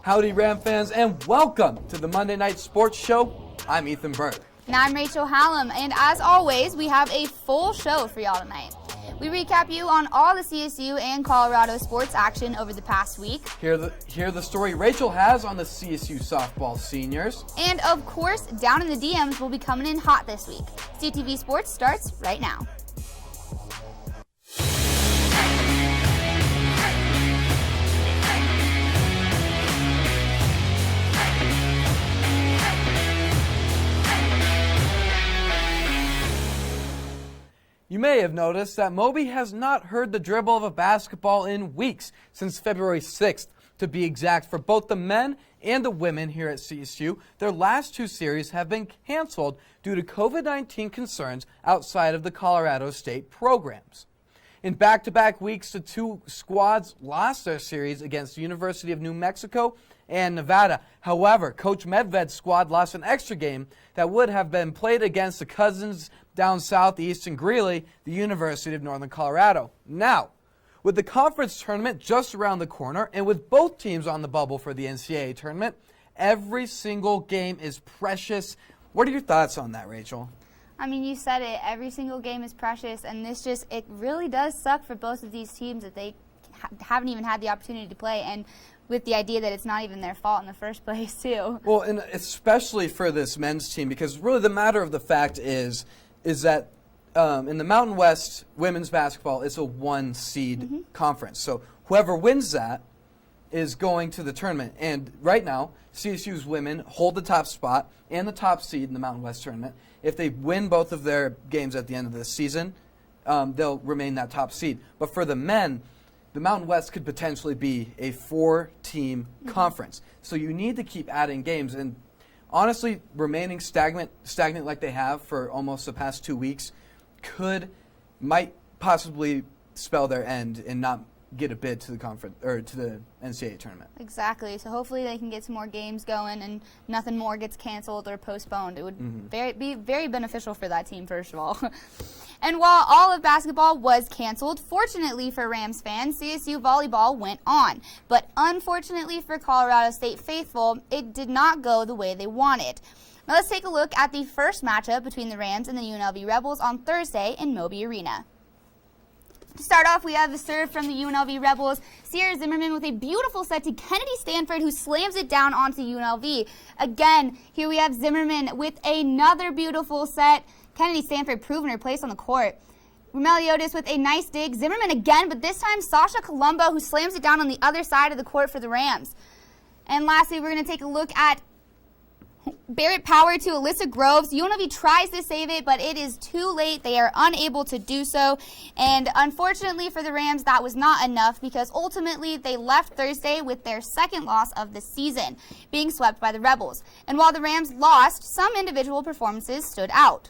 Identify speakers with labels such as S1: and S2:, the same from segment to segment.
S1: Howdy, Ram fans, and welcome to the Monday Night Sports Show. I'm Ethan Berg.
S2: And I'm Rachel Hallam, and as always, we have a full show for y'all tonight. We recap you on all the CSU and Colorado sports action over the past week.
S1: Hear the story Rachel has on the CSU Softball seniors.
S2: And of course, Down in the DMs will be coming in hot this week. CTV Sports starts right now.
S1: You may have noticed that Moby has not heard the dribble of a basketball in weeks, since February 6th. To be exact, for both the men and the women here at CSU, their last two series have been canceled due to COVID-19 concerns outside of the Colorado State programs. In back-to-back weeks, the two squads lost their series against the University of New Mexico and Nevada. However, Coach Medved's squad lost an extra game that would have been played against the cousins down southeast in Greeley, the University of Northern Colorado. Now, with the conference tournament just around the corner and with both teams on the bubble for the NCAA tournament, every single game is precious. What are your thoughts on that, Rachel?
S2: I mean, you said it. Every single game is precious, and it really does suck for both of these teams that they haven't even had the opportunity to play, and with the idea that it's not even their fault in the first place, too.
S1: Well, and especially for this men's team, because really the matter of the fact is that in the Mountain West women's basketball, it's a one-seed conference. So whoever wins that is going to the tournament. And right now, CSU's women hold the top spot and the top seed in the Mountain West tournament. If they win both of their games at the end of the season, they'll remain that top seed. But for the men, the Mountain West could potentially be a four-team conference. So you need to keep adding games. And honestly, remaining stagnant like they have for almost the past 2 weeks might possibly spell their end and not get a bid to the conference or to the NCAA tournament. Exactly.
S2: So hopefully they can get some more games going and nothing more gets canceled or postponed. It would be very beneficial for that team, first of all. And while all of basketball was canceled, fortunately for Rams fans, CSU volleyball went on. But unfortunately for Colorado State faithful, it did not go the way they wanted. Now let's take a look at the first matchup between the Rams and the UNLV Rebels on Thursday in Moby Arena. To start off, we have the serve from the UNLV Rebels. Sierra Zimmerman with a beautiful set to Kennedy Stanford, who slams it down onto UNLV. Again, here we have Zimmerman with another beautiful set. Kennedy Stanford proving her place on the court. Meliodas with a nice dig. Zimmerman again, but this time Sasha Colombo, who slams it down on the other side of the court for the Rams. And lastly, we're going to take a look at Barrett Power to Alyssa Groves. UNLV tries to save it, but it is too late. They are unable to do so. And unfortunately for the Rams, that was not enough, because ultimately they left Thursday with their second loss of the season, being swept by the Rebels. And while the Rams lost, some individual performances stood out.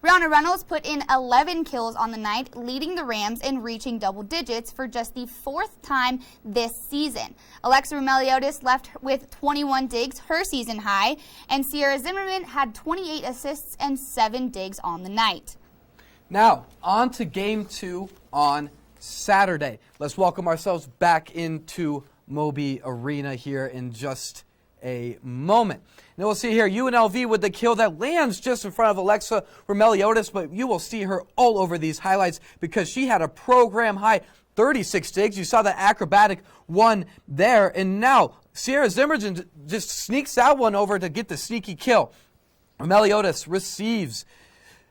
S2: Brianna Reynolds put in 11 kills on the night, leading the Rams and reaching double digits for just the fourth time this season. Alexa Meliodas left with 21 digs, her season high, and Sierra Zimmerman had 28 assists and 7 digs on the night.
S1: Now, on to Game 2 on Saturday. Let's welcome ourselves back into Moby Arena here in just a moment. Now we'll see here UNLV with the kill that lands just in front of Alexa Meliodas, but you will see her all over these highlights because she had a program high 36 digs. You saw the acrobatic one there, and now Sierra Zimmerman just sneaks that one over to get the sneaky kill. Meliodas receives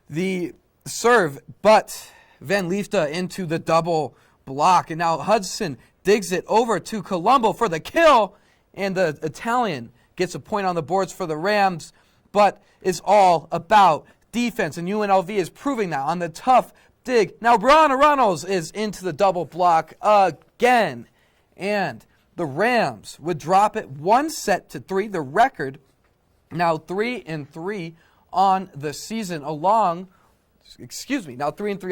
S1: the serve, but Van Liefde into the double block, and now Hudson digs it over to Colombo for the kill. And the Italian gets a point on the boards for the Rams, but it's all about defense, and UNLV is proving that on the tough dig. Now Brianna Reynolds is into the double block again, and the Rams would drop it 1-3, the record now 3-3 on the season, now 3-3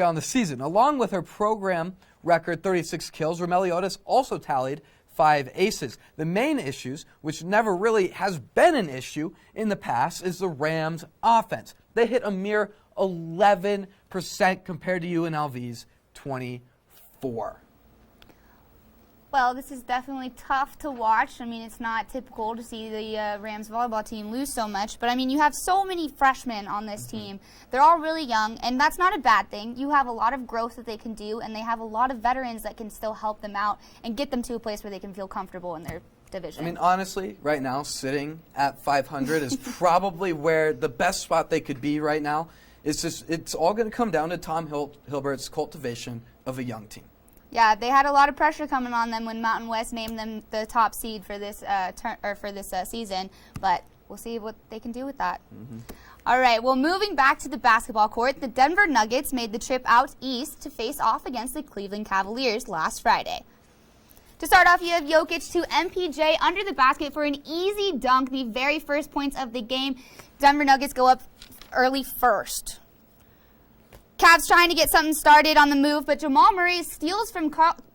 S1: on the season. Along with her program record 36 kills, Meliodas also tallied 5 aces. The main issues, which never really has been an issue in the past, is the Rams' offense. They hit a mere 11% compared to UNLV's 24%.
S2: Well, this is definitely tough to watch. I mean, it's not typical to see the Rams volleyball team lose so much. But, I mean, you have so many freshmen on this team. They're all really young, and that's not a bad thing. You have a lot of growth that they can do, and they have a lot of veterans that can still help them out and get them to a place where they can feel comfortable in their division.
S1: I mean, honestly, right now, sitting at 500 is probably where the best spot they could be right now. It's all going to come down to Tom Hilbert's cultivation of a young team.
S2: Yeah, they had a lot of pressure coming on them when Mountain West named them the top seed for this season, but we'll see what they can do with that. All right, well, moving back to the basketball court, the Denver Nuggets made the trip out east to face off against the Cleveland Cavaliers last Friday. To start off, you have Jokic to MPJ under the basket for an easy dunk, the very first points of the game. Denver Nuggets go up early first. Cavs trying to get something started on the move, but Jamal Murray steals from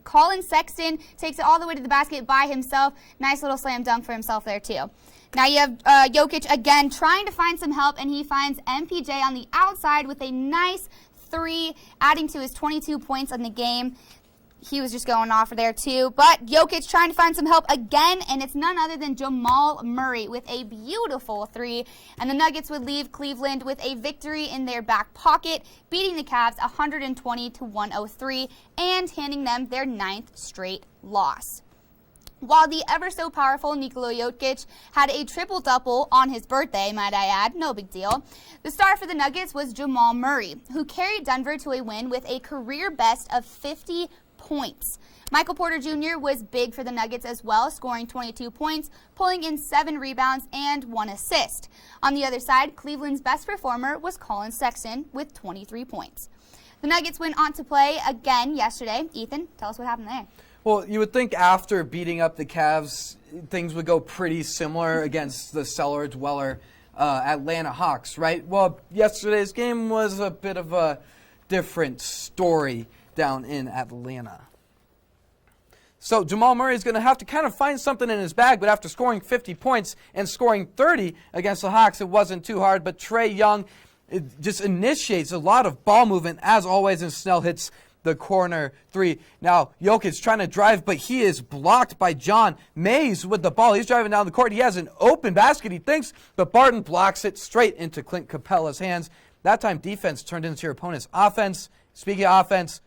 S2: Colin Sexton, takes it all the way to the basket by himself. Nice little slam dunk for himself there, too. Now you have Jokic again trying to find some help, and he finds MPJ on the outside with a nice three, adding to his 22 points on the game. He was just going off there, too. But Jokic trying to find some help again, and it's none other than Jamal Murray with a beautiful three. And the Nuggets would leave Cleveland with a victory in their back pocket, beating the Cavs 120-103 and handing them their 9th straight loss. While the ever-so-powerful Nikola Jokic had a triple-double on his birthday, might I add, no big deal, the star for the Nuggets was Jamal Murray, who carried Denver to a win with a career best of 50 points. Michael Porter Jr. was big for the Nuggets as well, scoring 22 points, pulling in 7 rebounds and 1 assist. On the other side, Cleveland's best performer was Colin Sexton with 23 points. The Nuggets went on to play again yesterday. Ethan, tell us what happened there.
S1: Well, you would think after beating up the Cavs, things would go pretty similar against the cellar dweller Atlanta Hawks, right? Well, yesterday's game was a bit of a different story down in Atlanta. So Jamal Murray is going to have to kind of find something in his bag, but after scoring 50 points and scoring 30 against the Hawks, it wasn't too hard. But Trae Young just initiates a lot of ball movement, as always, and Snell hits the corner three. Now, Jokic trying to drive, but he is blocked by John Mays with the ball. He's driving down the court. He has an open basket, he thinks, but Barton blocks it straight into Clint Capella's hands. That time, defense turned into your opponent's offense. Speaking of offense,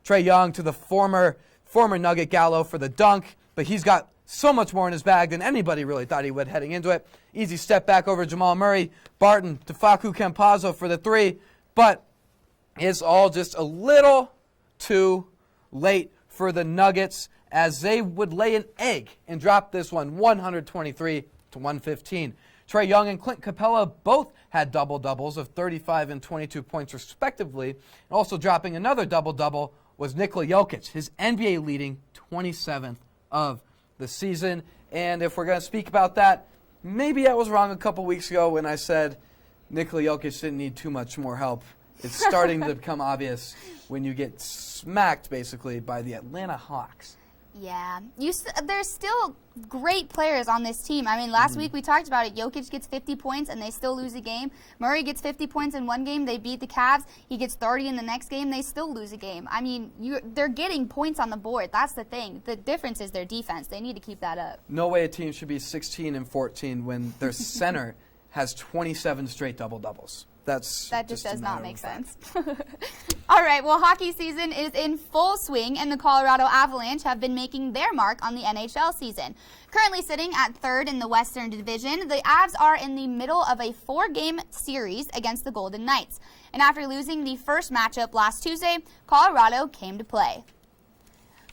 S1: Trae Young to the former Nugget Gallo for the dunk, but he's got so much more in his bag than anybody really thought he would heading into it. Easy step back over Jamal Murray. Barton to Facu Campazzo for the three, but it's all just a little too late for the Nuggets as they would lay an egg and drop this one 123-115. Trae Young and Clint Capella both had double-doubles of 35 and 22 points respectively. And also dropping another double-double was Nikola Jokic, his NBA-leading 27th of the season. And if we're going to speak about that, maybe I was wrong a couple weeks ago when I said Nikola Jokic didn't need too much more help. It's starting to become obvious when you get smacked, basically, by the Atlanta Hawks.
S2: Yeah. There's still great players on this team. I mean, last week we talked about it. Jokic gets 50 points and they still lose a game. Murray gets 50 points in one game. They beat the Cavs. He gets 30 in the next game. They still lose a game. I mean, they're getting points on the board. That's the thing. The difference is their defense. They need to keep that up. No
S1: way a team should be 16-14 when their center has 27 straight double-doubles. That
S2: just does not make sense. All right, well, hockey season is in full swing, and the Colorado Avalanche have been making their mark on the NHL season. Currently sitting at third in the Western Division, the Avs are in the middle of a 4-game series against the Golden Knights. And after losing the first matchup last Tuesday, Colorado came to play.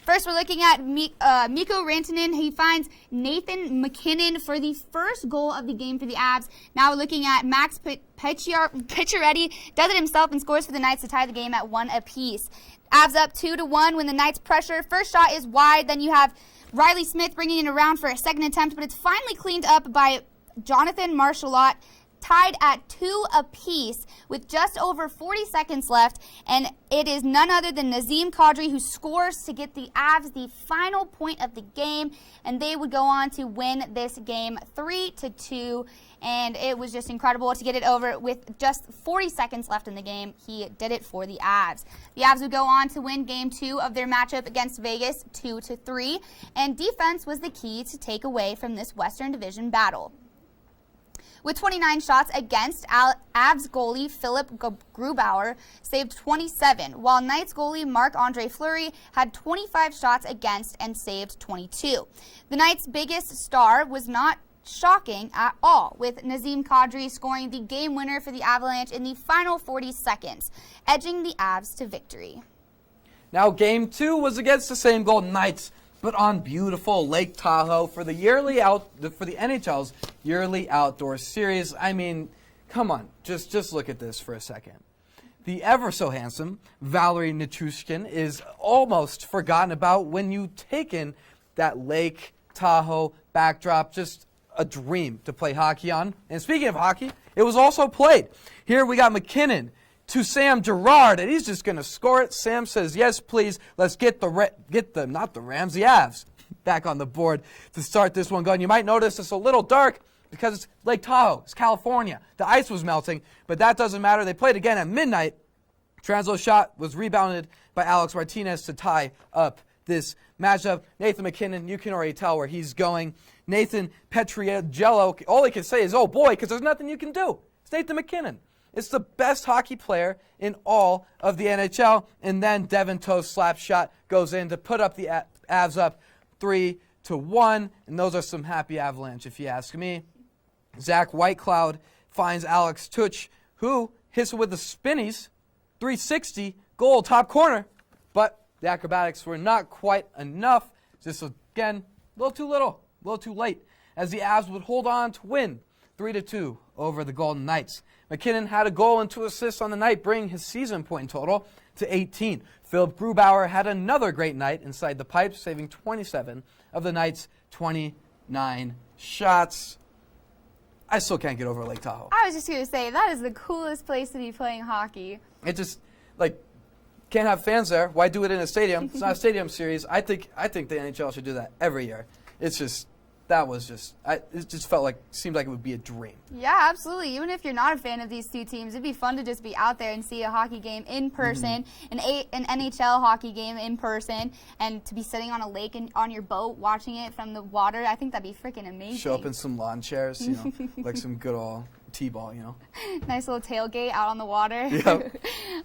S2: First, we're looking at Mikko Rantanen. He finds Nathan McKinnon for the first goal of the game for the Avs. Now we're looking at Max Pacioretty does it himself and scores for the Knights to tie the game at 1 apiece. Avs up 2-1 when the Knights pressure. First shot is wide. Then you have Riley Smith bringing it around for a second attempt, but it's finally cleaned up by Jonathan Marchessault. tied at 2 apiece with just over 40 seconds left, and it is none other than Nazim Kadri who scores to get the Avs the final point of the game, and they would go on to win this game 3-2, and it was just incredible to get it over with just 40 seconds left in the game. He did it for the Avs. The Avs would go on to win Game 2 of their matchup against Vegas 2-3, and defense was the key to take away from this Western Division battle. With 29 shots against, Avs goalie Philip Grubauer saved 27, while Knights goalie Marc-Andre Fleury had 25 shots against and saved 22. The Knights' biggest star was not shocking at all, with Nazim Kadri scoring the game winner for the Avalanche in the final 40 seconds, edging the Avs to victory.
S1: Now, Game 2 was against the same Golden Knights, but on beautiful Lake Tahoe for the NHL's yearly outdoor series. I mean, come on, just look at this for a second. The ever so handsome Valerie Nichushkin is almost forgotten about when you take in that Lake Tahoe backdrop. Just a dream to play hockey on. And speaking of hockey, it was also played. Here we got McKinnon to Sam Girard, and he's just going to score it. Sam says, yes, please, let's get the Avs back on the board to start this one going. You might notice it's a little dark because it's Lake Tahoe. It's California. The ice was melting, but that doesn't matter. They played again at midnight. Transo's shot was rebounded by Alex Martinez to tie up this matchup. Nathan McKinnon, you can already tell where he's going. Nathan Petriello, all he can say is, oh boy, because there's nothing you can do. It's Nathan McKinnon. It's the best hockey player in all of the NHL. And then Devin Toe's slap shot goes in to put up the Avs up 3-1. And those are some happy Avalanche, if you ask me. Zach Whitecloud finds Alex Tuch, who hits it with the spinnies. 360, goal, top corner. But the acrobatics were not quite enough. Just, again, a little too little, a little too late, as the Avs would hold on to win 3-2 over the Golden Knights. McKinnon had a goal and 2 assists on the night, bringing his season point total to 18. Philip Grubauer had another great night inside the pipes, saving 27 of the Knights' 29 shots. I still can't get over Lake Tahoe.
S2: I was just going to say, that is the coolest place to be playing hockey.
S1: It just, can't have fans there. Why do it in a stadium? It's not a stadium series. I think the NHL should do that every year. It's just, it just seemed like it would be a dream.
S2: Yeah, absolutely. Even if you're not a fan of these two teams, it'd be fun to just be out there and see a hockey game in person, an NHL hockey game in person, and to be sitting on a lake and on your boat watching it from the water. I think that'd be freaking amazing.
S1: Show up in some lawn chairs, like some good old T-ball,
S2: Nice little tailgate out on the water.
S1: Yep.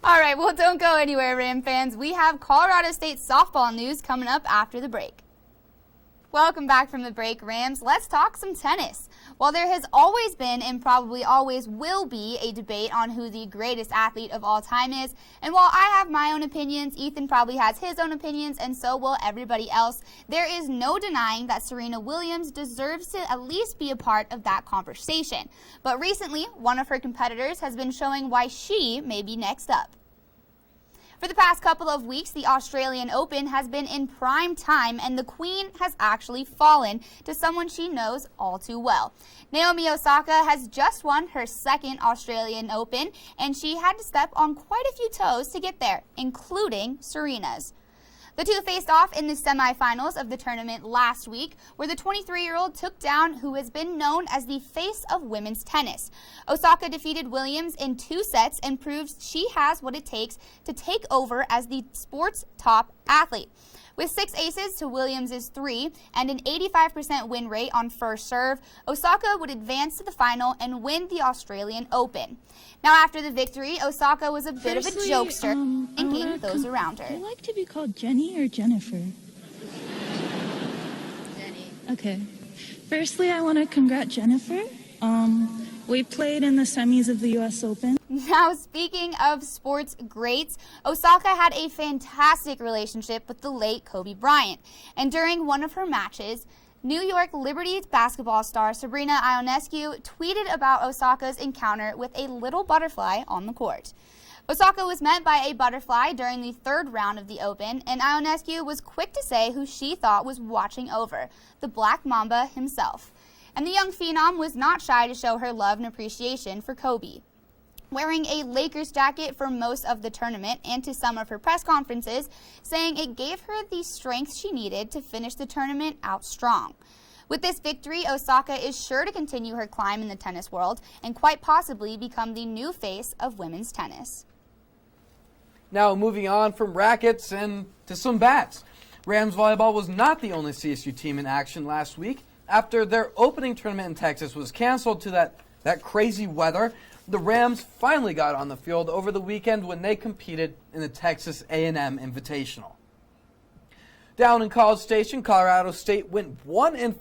S2: All right, well, don't go anywhere, Ram fans. We have Colorado State softball news coming up after the break. Welcome back from the break, Rams. Let's talk some tennis. While there has always been and probably always will be a debate on who the greatest athlete of all time is, and while I have my own opinions, Ethan probably has his own opinions, and so will everybody else, there is no denying that Serena Williams deserves to at least be a part of that conversation. But recently, one of her competitors has been showing why she may be next up. For the past couple of weeks, the Australian Open has been in prime time, and the Queen has actually fallen to someone she knows all too well. Naomi Osaka has just won her second Australian Open, and she had to step on quite a few toes to get there, including Serena's. The two faced off in the semifinals of the tournament last week, where the 23-year-old took down who has been known as the face of women's tennis. Osaka defeated Williams in 2 sets and proves she has what it takes to take over as the sport's top athlete. With 6 aces to Williams' 3 and an 85% win rate on first serve, Osaka would advance to the final and win the Australian Open. Now, after the victory, Osaka was a bit of a jokester, thanking those around her.
S3: Do you like to be called Jenny or Jennifer?
S2: Jenny.
S3: Okay. Firstly, I want to congratulate Jennifer. We played in the semis of the U.S. Open.
S2: Now, speaking of sports greats, Osaka had a fantastic relationship with the late Kobe Bryant. And during one of her matches, New York Liberty basketball star Sabrina Ionescu tweeted about Osaka's encounter with a little butterfly on the court. Osaka was met by a butterfly during the 3rd round of the Open, and Ionescu was quick to say who she thought was watching over, the Black Mamba himself. And the young phenom was not shy to show her love and appreciation for Kobe. Wearing a Lakers jacket for most of the tournament and to some of her press conferences, saying it gave her the strength she needed to finish the tournament out strong. With this victory, Osaka is sure to continue her climb in the tennis world and quite possibly become the new face of women's tennis.
S1: Now moving on from rackets and to some bats. Rams volleyball was not the only CSU team in action last week. After their opening tournament in Texas was canceled to that crazy weather, the Rams finally got on the field over the weekend when they competed in the Texas A&M Invitational. Down in College Station, Colorado State went 1-4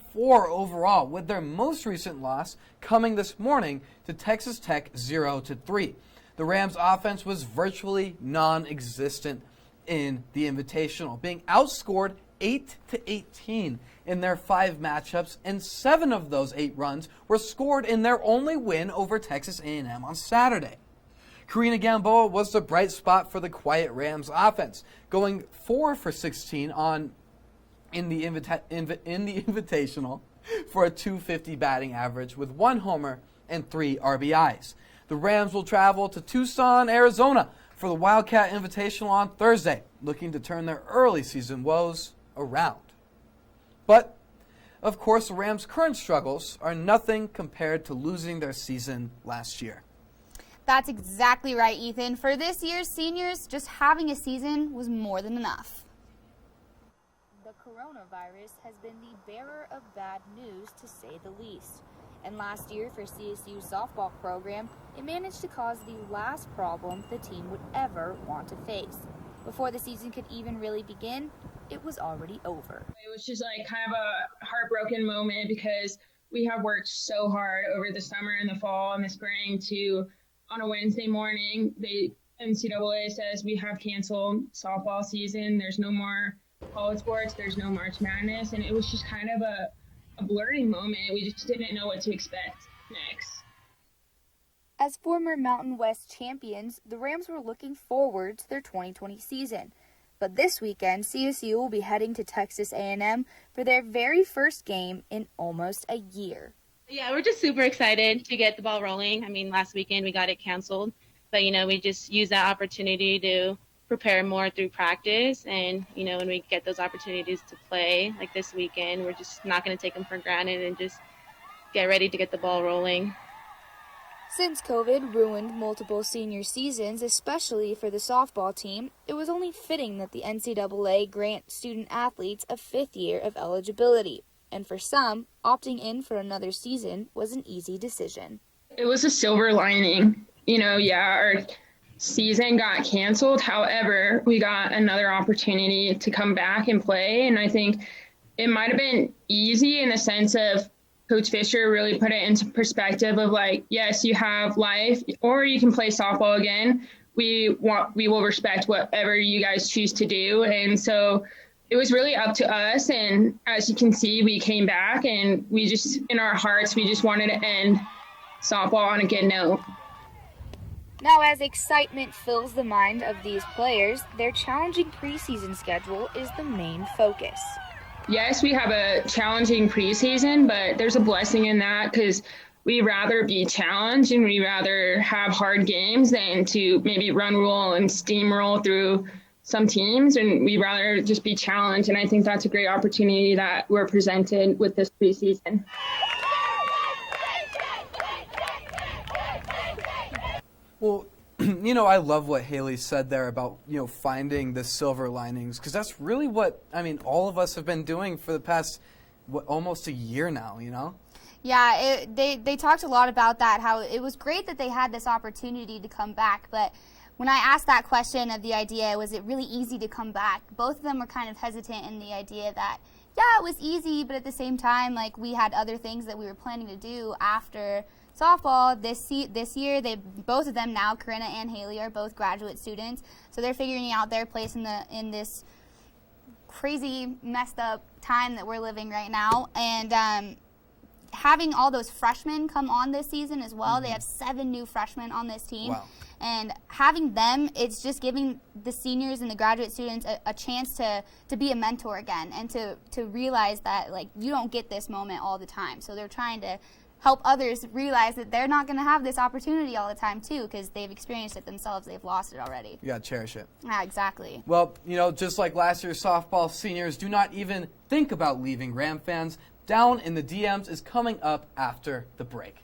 S1: overall, with their most recent loss coming this morning to Texas Tech 0-3. The Rams' offense was virtually non-existent in the Invitational, being outscored 8-18 in their 5 matchups, and 7 of those 8 runs were scored in their only win over Texas A&M on Saturday. Karina Gamboa was the bright spot for the quiet Rams offense, going 4 for 16 in the Invitational for a .250 batting average with 1 homer and 3 RBIs. The Rams will travel to Tucson, Arizona for the Wildcat Invitational on Thursday, looking to turn their early season woes around. But, of course, the Rams' current struggles are nothing compared to losing their season last year.
S2: That's exactly right, Ethan. For this year's seniors, just having a season was more than enough.
S4: The coronavirus has been the bearer of bad news, to say the least. And last year for CSU Softball program, it managed to cause the last problem the team would ever want to face. Before the season could even really begin, it was already over.
S5: It was just like kind of a heartbroken moment because we have worked so hard over the summer and the fall and the spring to, on a Wednesday morning, the NCAA says we have canceled softball season. There's no more college sports. There's no March Madness. And it was just kind of a blurring moment. We just didn't know what to expect next.
S4: As former Mountain West champions, the Rams were looking forward to their 2020 season. But this weekend, CSU will be heading to Texas A&M for their very first game in almost a year.
S6: Yeah, we're just super excited to get the ball rolling. I mean, last weekend we got it canceled, but, we just use that opportunity to prepare more through practice. And, when we get those opportunities to play, like this weekend, we're just not going to take them for granted and just get ready to get the ball rolling.
S4: Since COVID ruined multiple senior seasons, especially for the softball team, it was only fitting that the NCAA grant student athletes a 5th year of eligibility. And for some, opting in for another season was an easy decision.
S5: It was a silver lining. Our season got canceled. However, we got another opportunity to come back and play. And I think it might have been easy in the sense of Coach Fisher really put it into perspective of like, yes, you have life, or you can play softball again. We will respect whatever you guys choose to do. And so it was really up to us. And as you can see, we came back and we just, in our hearts, we just wanted to end softball on a good note.
S4: Now, as excitement fills the mind of these players, their challenging preseason schedule is the main focus.
S5: Yes, we have a challenging preseason, but there's a blessing in that because we'd rather be challenged and we'd rather have hard games than to maybe run rule and steamroll through some teams, and we'd rather just be challenged. And I think that's a great opportunity that we're presented with this preseason.
S1: Well, I love what Haley said there about, finding the silver linings, because that's really what, all of us have been doing for the past, almost a year now,
S2: Yeah, they talked a lot about that, how it was great that they had this opportunity to come back, but when I asked that question of the idea, was it really easy to come back, both of them were kind of hesitant in the idea that, yeah, it was easy, but at the same time, like, we had other things that we were planning to do after softball this year. Both of them now, Corinna and Haley, are both graduate students, so they're figuring out their place in this crazy, messed up time that we're living right now. And having all those freshmen come on this season as well, they have 7 new freshmen on this team.
S1: Wow.
S2: And having them, it's just giving the seniors and the graduate students a chance to be a mentor again and to realize that, like, you don't get this moment all the time. So they're trying to help others realize that they're not going to have this opportunity all the time, too, because they've experienced it themselves. They've lost it already.
S1: You got to cherish it.
S2: Yeah, exactly.
S1: Well, you know, just like last year's softball, seniors do not even think about leaving. Ram fans, Down in the DMs is coming up after the break.